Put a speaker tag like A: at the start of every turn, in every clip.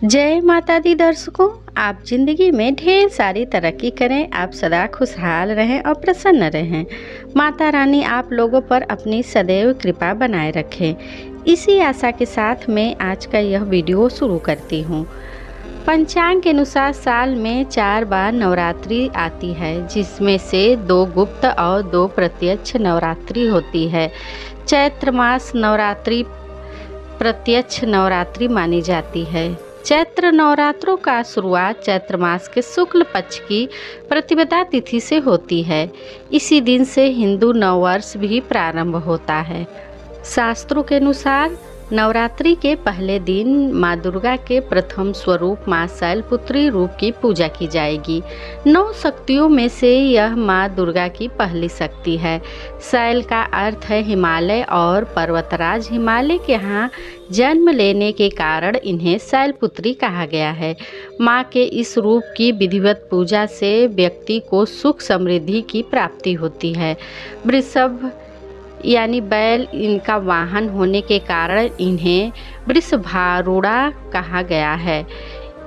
A: जय माता दी दर्शकों, आप जिंदगी में ढेर सारी तरक्की करें, आप सदा खुशहाल रहें और प्रसन्न रहें। माता रानी आप लोगों पर अपनी सदैव कृपा बनाए रखें। इसी आशा के साथ मैं आज का यह वीडियो शुरू करती हूँ। पंचांग के अनुसार साल में 4 बार नवरात्रि आती है, जिसमें से 2 गुप्त और 2 प्रत्यक्ष नवरात्रि होती है। चैत्र मास नवरात्रि प्रत्यक्ष नवरात्रि मानी जाती है। चैत्र नवरात्रों का शुरुआत चैत्र मास के शुक्ल पक्ष की प्रतिपदा तिथि से होती है। इसी दिन से हिंदू नववर्ष भी प्रारंभ होता है। शास्त्रों के अनुसार नवरात्रि के पहले दिन माँ दुर्गा के प्रथम स्वरूप माँ शैलपुत्री रूप की पूजा की जाएगी। 9 शक्तियों में से यह माँ दुर्गा की पहली शक्ति है। शैल का अर्थ है हिमालय और पर्वतराज हिमालय के यहाँ जन्म लेने के कारण इन्हें शैलपुत्री कहा गया है। माँ के इस रूप की विधिवत पूजा से व्यक्ति को सुख समृद्धि की प्राप्ति होती है। वृषभ यानी बैल इनका वाहन होने के कारण इन्हें वृषभारूढ़ा कहा गया है।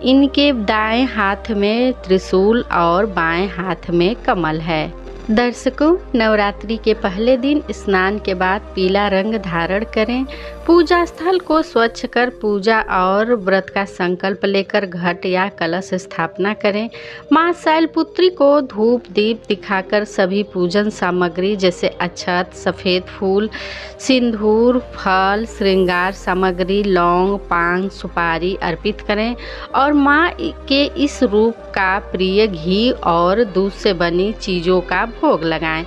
A: इनके दाएं हाथ में त्रिशूल और बाएं हाथ में कमल है। दर्शकों, नवरात्रि के पहले दिन स्नान के बाद पीला रंग धारण करें। पूजा स्थल को स्वच्छ कर पूजा और व्रत का संकल्प लेकर घट या कलश स्थापना करें। माँ शैलपुत्री को धूप दीप दिखाकर सभी पूजन सामग्री जैसे अक्षत, सफ़ेद फूल, सिंदूर, फल, श्रृंगार सामग्री, लौंग, पान, सुपारी अर्पित करें और माँ के इस रूप का प्रिय घी और दूध से बनी चीज़ों का भोग लगाएं।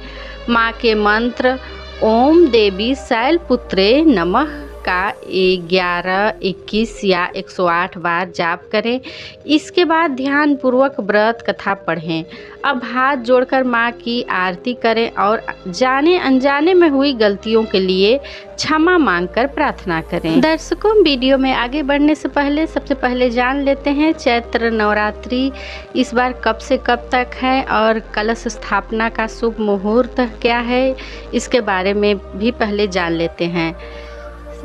A: माँ के मंत्र ओम देवी शैलपुत्रे नमः का 11, 21 या 108 बार जाप करें। इसके बाद ध्यान पूर्वक व्रत कथा पढ़ें। अब हाथ जोड़कर माँ की आरती करें और जाने अनजाने में हुई गलतियों के लिए क्षमा मांगकर प्रार्थना करें। दर्शकों, वीडियो में आगे बढ़ने से पहले सबसे पहले जान लेते हैं चैत्र नवरात्रि इस बार कब से कब तक है और कलश स्थापना का शुभ मुहूर्त क्या है, इसके बारे में भी पहले जान लेते हैं।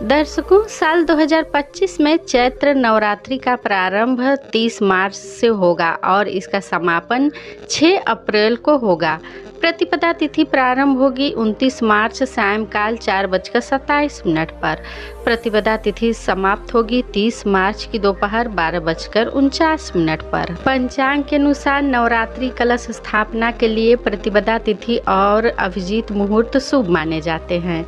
A: दर्शकों, साल 2025 में चैत्र नवरात्रि का प्रारंभ 30 मार्च से होगा और इसका समापन 6 अप्रैल को होगा। प्रतिपदा तिथि प्रारंभ होगी 29 मार्च सायंकाल 4:27 पर। प्रतिपदा तिथि समाप्त होगी 30 मार्च की दोपहर 12:49 पर। पंचांग के अनुसार नवरात्रि कलश स्थापना के लिए प्रतिपदा तिथि और अभिजीत मुहूर्त शुभ माने जाते हैं।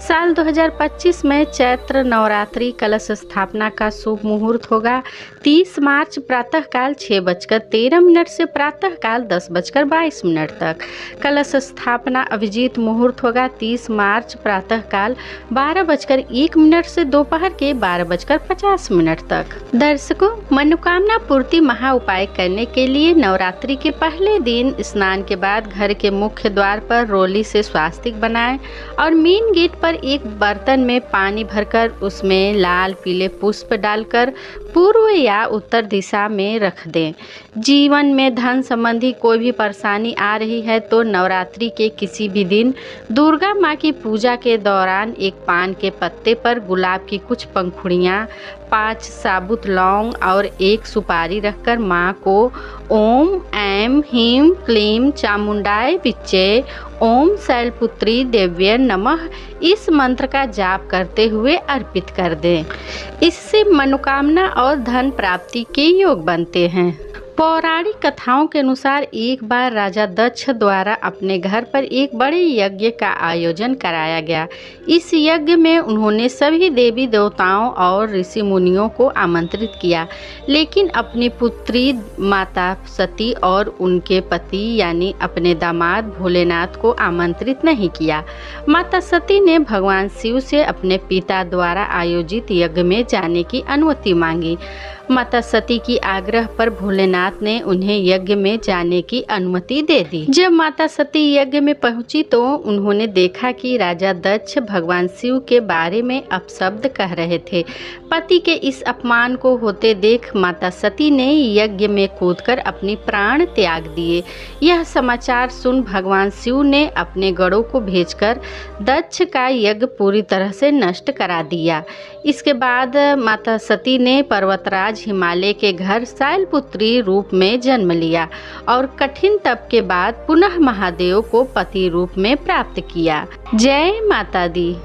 A: साल 2025 में चैत्र नवरात्रि कलश स्थापना का शुभ मुहूर्त होगा 30 मार्च प्रातःकाल 6:13 से प्रातःकाल 10:22 तक। कलश स्थापना अभिजीत मुहूर्त होगा 30 मार्च प्रातःकाल 12:01 से दोपहर के 12:50 तक। दर्शकों, मनोकामना पूर्ति महा उपाय करने के लिए नवरात्रि के पहले दिन स्नान के बाद घर के मुख्य द्वार पर रोली से स्वास्तिक बनाएं और मेन गेट पर एक बर्तन में पानी भरकर उसमें लाल पीले पुष्प डालकर पूर्व या उत्तर दिशा में रख दें। जीवन में धन संबंधी कोई भी परेशानी आ रही है तो नवरात्रि के किसी भी दिन दुर्गा माँ की पूजा के दौरान एक पान के पत्ते पर गुलाब की कुछ पंखुड़ियाँ, 5 साबुत लौंग और 1 सुपारी रखकर माँ को ओम ऐं ह्रीं क्लीं चामुंडाय विच्चे ओम शैलपुत्री देव्यै नमः इस मंत्र का जाप करते हुए अर्पित कर दें। इससे मनोकामना और धन प्राप्ति के योग बनते हैं। पौराणिक कथाओं के अनुसार एक बार राजा दक्ष द्वारा अपने घर पर एक बड़े यज्ञ का आयोजन कराया गया। इस यज्ञ में उन्होंने सभी देवी देवताओं और ऋषि मुनियों को आमंत्रित किया, लेकिन अपनी पुत्री माता सती और उनके पति यानी अपने दामाद भोलेनाथ को आमंत्रित नहीं किया। माता सती ने भगवान शिव से अपने पिता द्वारा आयोजित यज्ञ में जाने की अनुमति मांगी। माता सती की आग्रह पर भोलेनाथ ने उन्हें यज्ञ में जाने की अनुमति दे दी। जब माता सती यज्ञ में पहुंची तो उन्होंने देखा कि राजा दक्ष भगवान शिव के बारे में अपशब्द कह रहे थे। पति के इस अपमान को होते देख माता सती ने यज्ञ में कूदकर अपनी प्राण त्याग दिए। यह समाचार सुन भगवान शिव ने अपने गणों को भेजकर दक्ष का यज्ञ पूरी तरह से नष्ट करा दिया। इसके बाद माता सती ने पर्वतराज हिमालय के घर शैलपुत्री रूप में जन्म लिया और कठिन तप के बाद पुनः महादेव को पति रूप में प्राप्त किया। जय माता दी।